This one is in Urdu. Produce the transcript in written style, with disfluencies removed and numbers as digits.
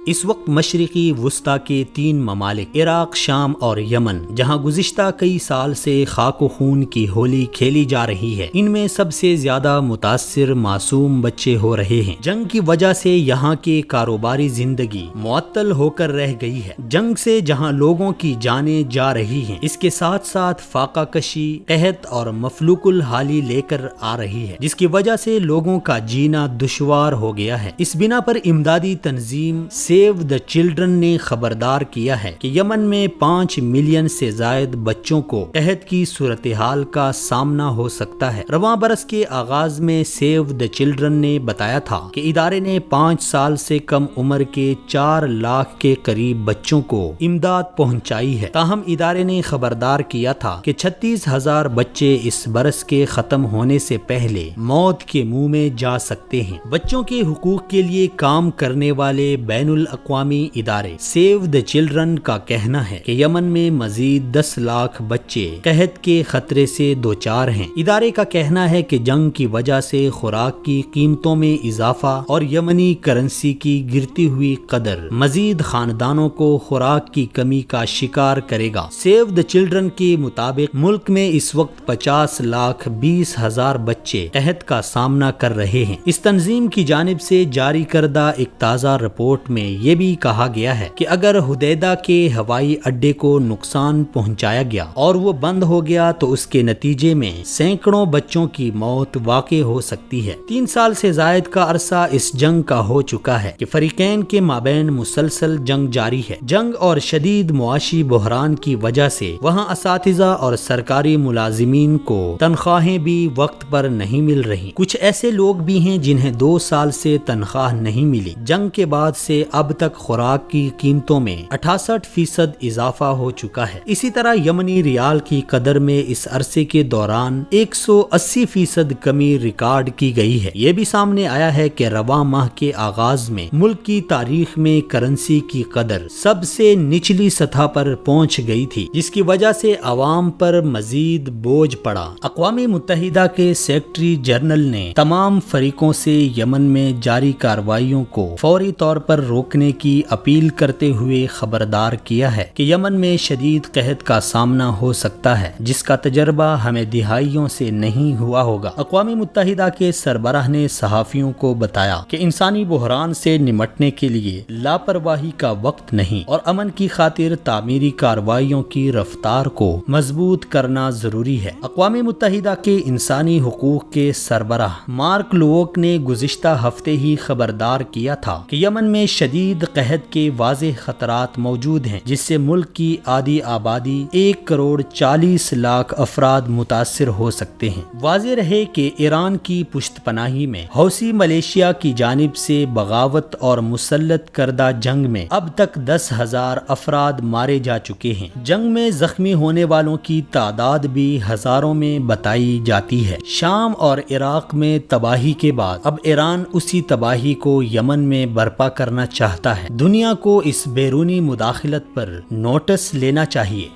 اس وقت مشرقی وسطی کے 3 ممالک عراق، شام اور یمن، جہاں گزشتہ کئی سال سے خاک و خون کی ہولی کھیلی جا رہی ہے، ان میں سب سے زیادہ متاثر معصوم بچے ہو رہے ہیں۔ جنگ کی وجہ سے یہاں کی کاروباری زندگی معطل ہو کر رہ گئی ہے۔ جنگ سے جہاں لوگوں کی جانیں جا رہی ہیں، اس کے ساتھ ساتھ فاقہ کشی، قحط اور مفلوق الحالی لے کر آ رہی ہے، جس کی وجہ سے لوگوں کا جینا دشوار ہو گیا ہے۔ اس بنا پر امدادی تنظیم سیو دا چلڈرن نے خبردار کیا ہے کہ یمن میں 5 ملین سے زائد بچوں کو قحط کی صورتحال کا سامنا ہو سکتا ہے۔ رواں برس کے آغاز میں سیو دا چلڈرن نے بتایا تھا کہ ادارے نے 5 سال سے کم عمر کے 4 لاکھ کے قریب بچوں کو امداد پہنچائی ہے۔ تاہم ادارے نے خبردار کیا تھا کہ 36,000 بچے اس برس کے ختم ہونے سے پہلے موت کے منہ میں جا سکتے ہیں۔ بچوں کے حقوق کے لیے کام کرنے والے بین الاقوامی ادارے سیو دا چلڈرن کا کہنا ہے کہ یمن میں مزید 10 لاکھ بچے قحط کے خطرے سے دوچار ہیں۔ ادارے کا کہنا ہے کہ جنگ کی وجہ سے خوراک کی قیمتوں میں اضافہ اور یمنی کرنسی کی گرتی ہوئی قدر مزید خاندانوں کو خوراک کی کمی کا شکار کرے گا۔ سیو دا چلڈرن کے مطابق ملک میں اس وقت 50,20,000 بچے قحط کا سامنا کر رہے ہیں۔ اس تنظیم کی جانب سے جاری کردہ ایک تازہ رپورٹ میں یہ بھی کہا گیا ہے کہ اگر حدیدہ کے ہوائی اڈے کو نقصان پہنچایا گیا اور وہ بند ہو گیا تو اس کے نتیجے میں سینکڑوں بچوں کی موت واقع ہو سکتی ہے۔ 3 سال سے زائد کا عرصہ اس جنگ کا ہو چکا ہے کہ فریقین کے مابین مسلسل جنگ جاری ہے۔ جنگ اور شدید معاشی بحران کی وجہ سے وہاں اساتذہ اور سرکاری ملازمین کو تنخواہیں بھی وقت پر نہیں مل رہی۔ کچھ ایسے لوگ بھی ہیں جنہیں 2 سال سے تنخواہ نہیں ملی۔ جنگ کے بعد سے اب تک خوراک کی قیمتوں میں 68% اضافہ ہو چکا ہے۔ اسی طرح یمنی ریال کی قدر میں اس عرصے کے دوران 180% کمی ریکارڈ کی گئی ہے۔ یہ بھی سامنے آیا ہے کہ رواں ماہ کے آغاز میں ملک کی تاریخ میں کرنسی کی قدر سب سے نچلی سطح پر پہنچ گئی تھی، جس کی وجہ سے عوام پر مزید بوجھ پڑا۔ اقوام متحدہ کے سیکرٹری جنرل نے تمام فریقوں سے یمن میں جاری کارروائیوں کو فوری طور پر روکنے کی اپیل کرتے ہوئے خبردار کیا ہے کہ یمن میں شدید قحط کا سامنا ہو سکتا ہے، جس کا تجربہ ہمیں دہائیوں سے نہیں ہوا ہوگا۔ اقوام متحدہ کے سربراہ نے صحافیوں کو بتایا کہ انسانی بحران سے نمٹنے کے لیے لاپرواہی کا وقت نہیں اور امن کی خاطر تعمیری کارروائیوں کی رفتار کو مضبوط کرنا ضروری ہے۔ اقوام متحدہ کے انسانی حقوق کے سربراہ مارک لووک نے گزشتہ ہفتے ہی خبردار کیا تھا کہ یمن میں شدید قحط کے واضح خطرات موجود ہیں، جس سے ملک کی آدھی آبادی 1,40,00,000 افراد متاثر ہو سکتے ہیں۔ واضح رہے کہ ایران کی پشت پناہی میں حوثی ملیشیا کی جانب سے بغاوت اور مسلط کردہ جنگ میں اب تک 10,000 افراد مارے جا چکے ہیں۔ جنگ میں زخمی ہونے والوں کی تعداد بھی ہزاروں میں بتائی جاتی ہے۔ شام اور عراق میں تباہی کے بعد اب ایران اسی تباہی کو یمن میں برپا کرنا چاہتا ہے۔ دنیا کو اس بیرونی مداخلت پر نوٹس لینا چاہیے۔